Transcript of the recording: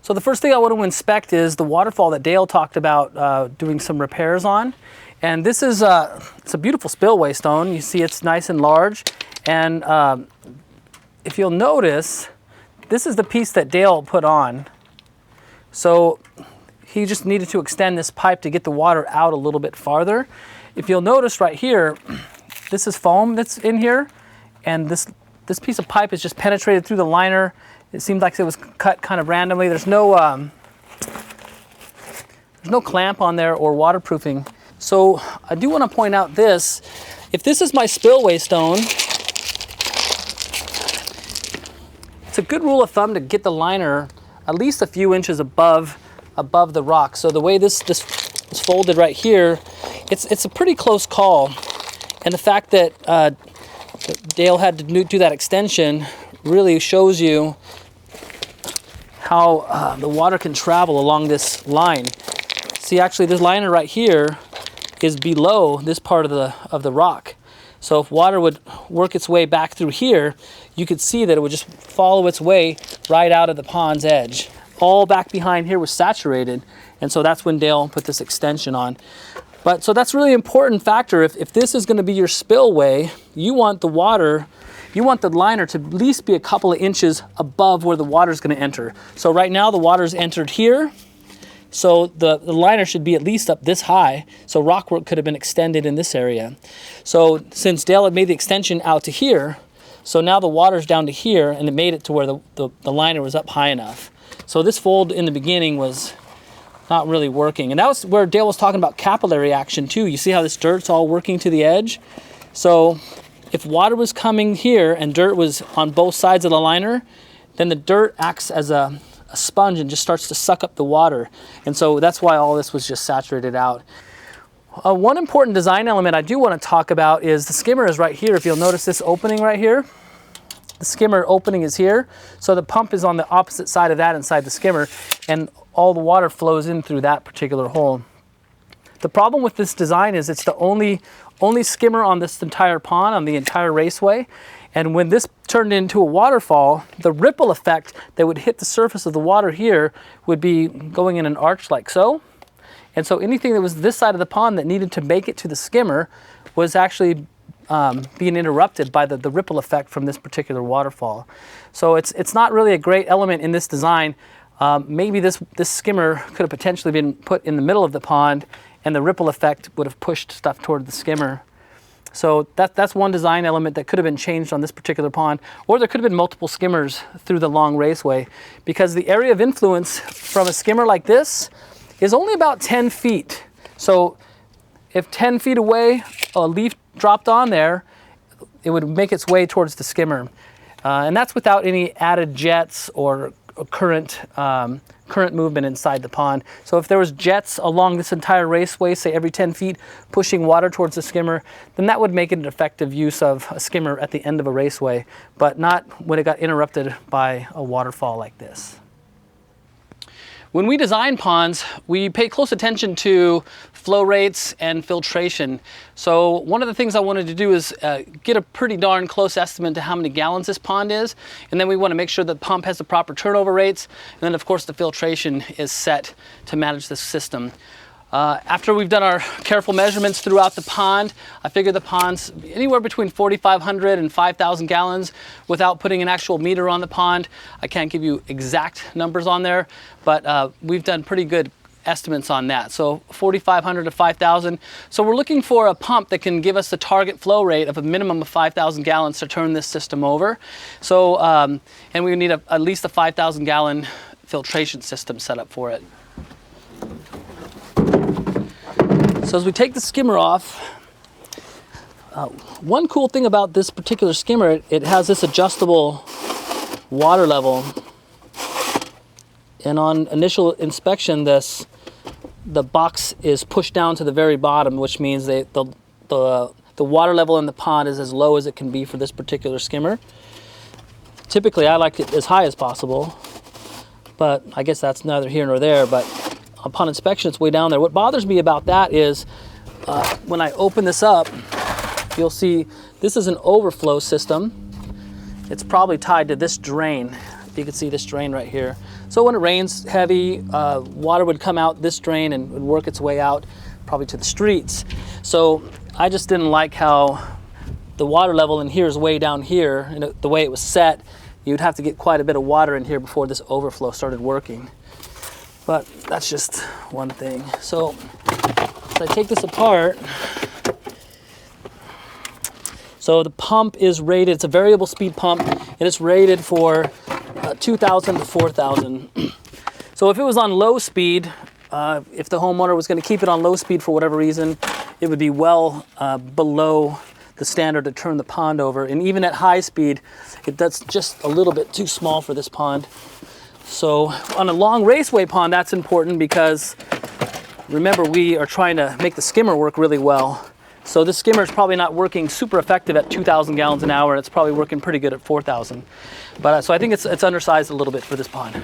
So the first thing I want to inspect is the waterfall that Dale talked about doing some repairs on. And this is it's a beautiful spillway stone. You see it's nice and large. And if you'll notice, this is the piece that Dale put on. So he just needed to extend this pipe to get the water out a little bit farther. If you'll notice right here, this is foam that's in here. And this piece of pipe is just penetrated through the liner. It seemed like it was cut kind of randomly. There's no clamp on there or waterproofing. So I do want to point out this. If this is my spillway stone, it's a good rule of thumb to get the liner at least a few inches above the rock. So the way this is folded right here, it's a pretty close call. And the fact that Dale had to do that extension really shows you how the water can travel along this line. See, actually this liner right here is below this part of the rock. So if water would work its way back through here, you could see that it would just follow its way right out of the pond's edge. All back behind here was saturated, and so that's when Dale put this extension on. But so that's really important factor. If this is going to be your spillway, you want the liner to at least be a couple of inches above where the water is going to enter. So right now the water's entered here. So the liner should be at least up this high, so rock work could have been extended in this area. So since Dale had made the extension out to here, so now the water's down to here, and it made it to where the liner was up high enough. So this fold in the beginning was not really working. And that was where Dale was talking about capillary action too. You see how this dirt's all working to the edge? So if water was coming here and dirt was on both sides of the liner, then the dirt acts as a sponge and just starts to suck up the water. And so that's why all this was just saturated out. One important design element I do want to talk about is the skimmer is right here. If you'll notice this opening right here, the skimmer opening is here. So the pump is on the opposite side of that inside the skimmer, and all the water flows in through that particular hole. The problem with this design is it's the only skimmer on this entire pond, on the entire raceway. And when this turned into a waterfall, the ripple effect that would hit the surface of the water here would be going in an arch like so. And so anything that was this side of the pond that needed to make it to the skimmer was actually being interrupted by the ripple effect from this particular waterfall. So it's not really a great element in this design. Maybe this skimmer could have potentially been put in the middle of the pond, and the ripple effect would have pushed stuff toward the skimmer. So that's one design element that could have been changed on this particular pond, or there could have been multiple skimmers through the long raceway, because the area of influence from a skimmer like this is only about 10 feet. So if 10 feet away a leaf dropped on there, it would make its way towards the skimmer. And that's without any added jets or current movement inside the pond. So if there was jets along this entire raceway, say every 10 feet, pushing water towards the skimmer, then that would make it an effective use of a skimmer at the end of a raceway, but not when it got interrupted by a waterfall like this. When we design ponds, we pay close attention to flow rates and filtration. So one of the things I wanted to do is get a pretty darn close estimate to how many gallons this pond is, and then we want to make sure the pump has the proper turnover rates, and then of course the filtration is set to manage the system. After we've done our careful measurements throughout the pond, I figure the pond's anywhere between 4,500 and 5,000 gallons without putting an actual meter on the pond. I can't give you exact numbers on there, but we've done pretty good estimates on that. So 4,500 to 5,000. So we're looking for a pump that can give us the target flow rate of a minimum of 5,000 gallons to turn this system over. So, and we need at least a 5,000 gallon filtration system set up for it. So as we take the skimmer off, one cool thing about this particular skimmer, it has this adjustable water level. And on initial inspection, the box is pushed down to the very bottom, which means the water level in the pond is as low as it can be for this particular skimmer. Typically, I like it as high as possible, but I guess that's neither here nor there. But upon inspection, it's way down there. What bothers me about that is when I open this up, you'll see this is an overflow system. It's probably tied to this drain. You can see this drain right here. So when it rains heavy, water would come out this drain and would work its way out probably to the streets. So I just didn't like how the water level in here is way down here, and the way it was set, you'd have to get quite a bit of water in here before this overflow started working. But that's just one thing. So I take this apart. So the pump is rated, it's a variable speed pump, and it's rated for 2,000 to 4,000. So if it was on low speed, if the homeowner was going to keep it on low speed for whatever reason, it would be well below the standard to turn the pond over. And even at high speed, that's just a little bit too small for this pond. So on a long raceway pond, that's important because remember, we are trying to make the skimmer work really well. So this skimmer is probably not working super effective at 2,000 gallons an hour. It's probably working pretty good at 4,000. But so I think it's undersized a little bit for this pond.